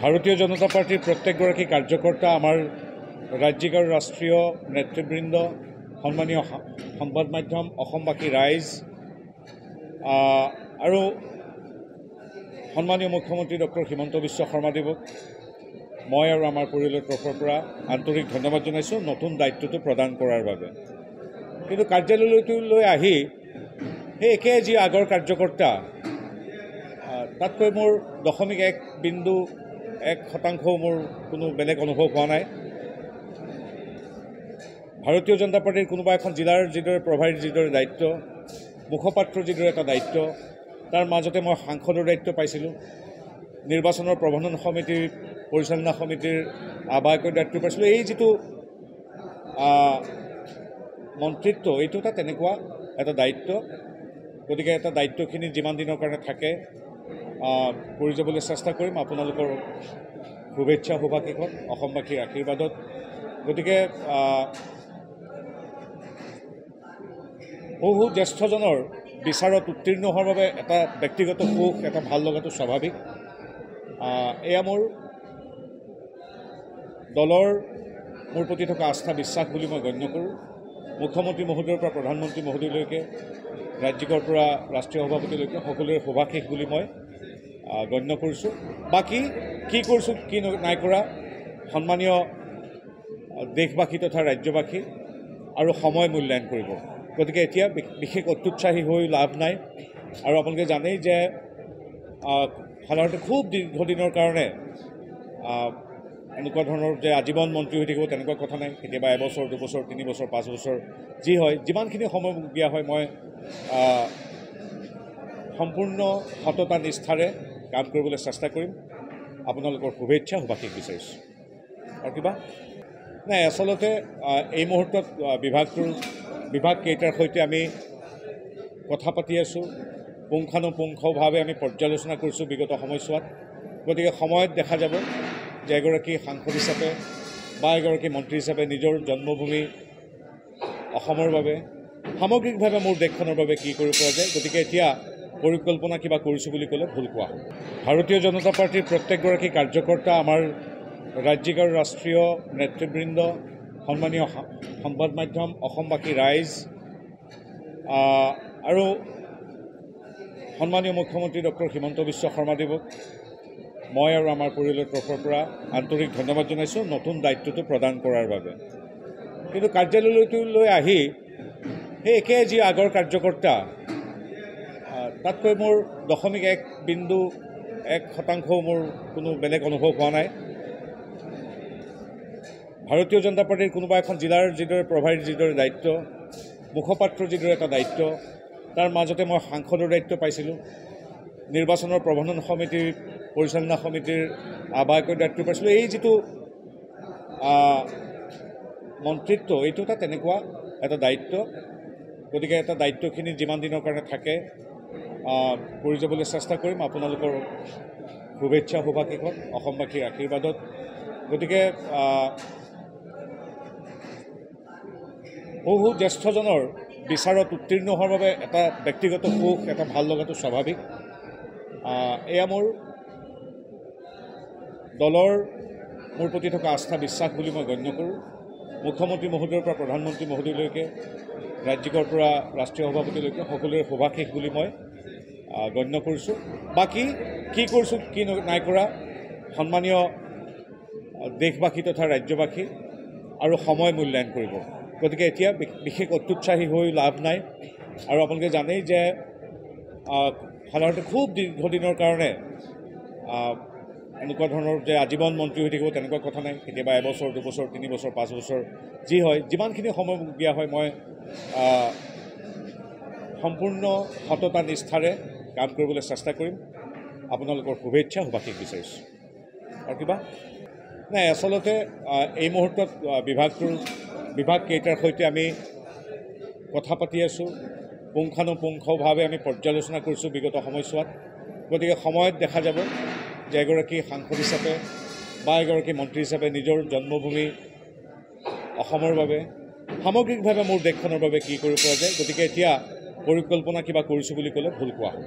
ভাৰতীয় জনতা পাৰ্টিৰ প্ৰত্যেকগৰাকী কাৰ্যকৰ্তা, আমাৰ ৰাজ্যিক আৰু ৰাষ্ট্ৰীয় নেতৃবৃন্দ, সন্মানীয় সংবাদ মাধ্যম, অসমবাসী ৰাইজ আৰু সন্মানীয় মুখ্যমন্ত্ৰী ডক্টৰ হিমন্ত বিশ্ব শৰ্মাদেৱক মই আৰু আমাৰ পৰিয়ালৰ তৰফৰ পৰা আন্তৰিক ধন্যবাদ জনাইছোঁ নতুন দায়িত্বটো প্ৰদান কৰাৰ বাবে। কিন্তু কাৰ্যালয়লৈ আহি সেই একে যি আগৰ কাৰ্যকৰ্তা, তাতকৈ মোৰ 0.1% মোৰ কোনো বেলেগ অনুভৱ হোৱা নাই। ভাৰতীয় জনতা পাৰ্টিৰ কোনোবা এখন জিলাৰ যিদৰে প্ৰভাৰীৰ যিদৰে দায়িত্ব, মুখপাত্ৰৰ যিদৰে এটা দায়িত্ব, তাৰ মাজতে মই সাংসদৰ দায়িত্ব পাইছিলোঁ, নিৰ্বাচনৰ প্ৰবন্ধন সমিতিৰ পৰিচালনা সমিতিৰ আহ্বায়কৰ দায়িত্ব পাইছিলোঁ। এই যিটো মন্ত্ৰিত্ব, এইটো এটা তেনেকুৱা এটা দায়িত্ব। গতিকে এটা দায়িত্বখিনি যিমান দিনৰ কাৰণে থাকে কৰি যাবলৈ চেষ্টা কৰিম আপোনালোকৰ শুভেচ্ছা শুভাশীষত, অসমবাসীৰ আশীৰ্বাদত। গতিকে বহু জ্যেষ্ঠজনৰ বিচাৰত উত্তীৰ্ণ হোৱাৰ বাবে এটা ব্যক্তিগত সুখ, এটা ভাল লগাটো স্বাভাৱিক। এয়া মোৰ দলৰ মোৰ প্ৰতি থকা আস্থা বিশ্বাস বুলি মই গণ্য কৰোঁ। মুখ্যমন্ত্ৰী মহোদয়ৰ পৰা প্ৰধানমন্ত্ৰী মহোদয়লৈকে, ৰাজ্যিকৰ পৰা ৰাষ্ট্ৰীয় সভাপতিলৈকে সকলোৰে শুভাশীষ বুলি মই গণ্য কৰিছোঁ। বাকী কি কৰিছোঁ, কি নাই কৰা, সন্মানীয় দেশবাসী তথা ৰাজ্যবাসী আৰু সময় মূল্যায়ন কৰিব। গতিকে এতিয়া বিশেষ অত্যুৎসাহী হৈ লাভ নাই। আৰু আপোনালোকে জানেই যে সাধাৰণতে খুব দীৰ্ঘদিনৰ কাৰণে এনেকুৱা ধৰণৰ যে আজীৱন মন্ত্ৰী হৈ থাকিব তেনেকুৱা কথা নাই। কেতিয়াবা এবছৰ, 2 বছৰ, 3 বছৰ, 5 বছৰ যি হয়, যিমানখিনি সময় দিয়া হয় মই সম্পূৰ্ণ সততা নিষ্ঠাৰে কাম কৰিবলৈ চেষ্টা কৰিম। আপোনালোকৰ শুভেচ্ছা শুভাশীষ বিচাৰিছোঁ। আৰু কিবা নাই, আচলতে এই মুহূৰ্তত বিভাগকেইটাৰ সৈতে আমি কথা পাতি আছোঁ, পুংখানুপুংখভাৱে আমি পৰ্যালোচনা কৰিছোঁ বিগত সময়ছোৱাত। গতিকে সময়ত দেখা যাব যে এগৰাকী সাংসদ হিচাপে বা এগৰাকী মন্ত্ৰী হিচাপে নিজৰ জন্মভূমি অসমৰ বাবে, সামগ্ৰিকভাৱে মোৰ দেশখনৰ বাবে কি কৰিব পৰা যায়। গতিকে এতিয়া পৰিকল্পনা কিবা কৰিছোঁ বুলি ক'লে ভুল কোৱা হ'ব। ভাৰতীয় জনতা পাৰ্টিৰ প্ৰত্যেকগৰাকী কাৰ্যকৰ্তা, আমাৰ ৰাজ্যিক আৰু ৰাষ্ট্ৰীয় নেতৃবৃন্দ, সন্মানীয় সংবাদ মাধ্যম, অসমবাসী ৰাইজ আৰু সন্মানীয় মুখ্যমন্ত্ৰী ডক্টৰ হিমন্ত বিশ্ব শৰ্মাদেৱক মই আৰু আমাৰ পৰিয়ালৰ তৰফৰ পৰা আন্তৰিক ধন্যবাদ জনাইছোঁ নতুন দায়িত্বটো প্ৰদান কৰাৰ বাবে। কিন্তু কাৰ্যালয়লৈ আহি সেই একে যি আগৰ কাৰ্যকৰ্তা, তাতকৈ মোৰ 0.1% মোৰ কোনো বেলেগ অনুভৱ হোৱা নাই। ভাৰতীয় জনতা পাৰ্টিৰ কোনোবা এখন জিলাৰ যিদৰে প্ৰভাৰীৰ যিদৰে দায়িত্ব, মুখপাত্ৰৰ যিদৰে এটা দায়িত্ব, তাৰ মাজতে মই সাংসদৰ দায়িত্ব পাইছিলোঁ, নিৰ্বাচনৰ প্ৰবন্ধন সমিতিৰ পৰিচালনা সমিতিৰ আহ্বায়কৰ দায়িত্ব পাইছিলোঁ। এই যিটো মন্ত্ৰিত্ব, এইটো এটা তেনেকুৱা এটা দায়িত্ব। গতিকে এটা দায়িত্বখিনি যিমান দিনৰ কাৰণে থাকে কৰি যাবলৈ চেষ্টা কৰিম আপোনালোকৰ শুভেচ্ছা শুভাশীষত, অসমবাসীৰ আশীৰ্বাদত। গতিকে বহু জ্যেষ্ঠজনৰ বিচাৰত উত্তীৰ্ণ হোৱাৰ বাবে এটা ব্যক্তিগত সুখ, এটা ভাল লগাটো স্বাভাৱিক। এয়া মোৰ দলৰ মোৰ প্ৰতি থকা আস্থা বিশ্বাস বুলি মই গণ্য কৰোঁ। মুখ্যমন্ত্ৰী মহোদয়ৰ পৰা প্ৰধানমন্ত্ৰী মহোদয়লৈকে, ৰাজ্যিকৰ পৰা ৰাষ্ট্ৰীয় সভাপতিলৈকে সকলোৰে শুভাশীষ বুলি মই গণ্য কৰিছোঁ। বাকী কি কৰিছোঁ, কি নাই কৰা, সন্মানীয় দেশবাসী তথা ৰাজ্যবাসী আৰু সময় মূল্যায়ন কৰিব। গতিকে এতিয়া বিশেষ অত্যুৎসাহী হৈ লাভ নাই। আৰু আপোনালোকে জানেই যে সাধাৰণতে খুব দীৰ্ঘদিনৰ কাৰণে এনেকুৱা ধৰণৰ যে আজীৱন মন্ত্ৰী হৈ থাকিব তেনেকুৱা কথা নাই। কেতিয়াবা এবছৰ, 2 বছৰ, 3 বছৰ, 5 বছৰ যি হয়, যিমানখিনি সময় দিয়া হয় মই সম্পূৰ্ণ সততা নিষ্ঠাৰে কাম কৰিবলৈ চেষ্টা কৰিম। আপোনালোকৰ শুভেচ্ছা শুভাশীষ বিচাৰিছোঁ। আৰু কিবা নাই, আচলতে এই মুহূৰ্তত বিভাগকেইটাৰ সৈতে আমি কথা পাতি আছোঁ, পুংখানুপুংখভাৱে আমি পৰ্যালোচনা কৰিছোঁ বিগত সময়ছোৱাত। গতিকে সময়ত দেখা যাব যে এগৰাকী সাংসদ হিচাপে বা এগৰাকী মন্ত্ৰী হিচাপে নিজৰ জন্মভূমি অসমৰ বাবে, সামগ্ৰিকভাৱে মোৰ দেশখনৰ বাবে কি কৰিব পৰা যায়। গতিকে এতিয়া পৰিকল্পনা কিবা কৰিছোঁ বুলি ক'লে ভুল কোৱা হ'ব।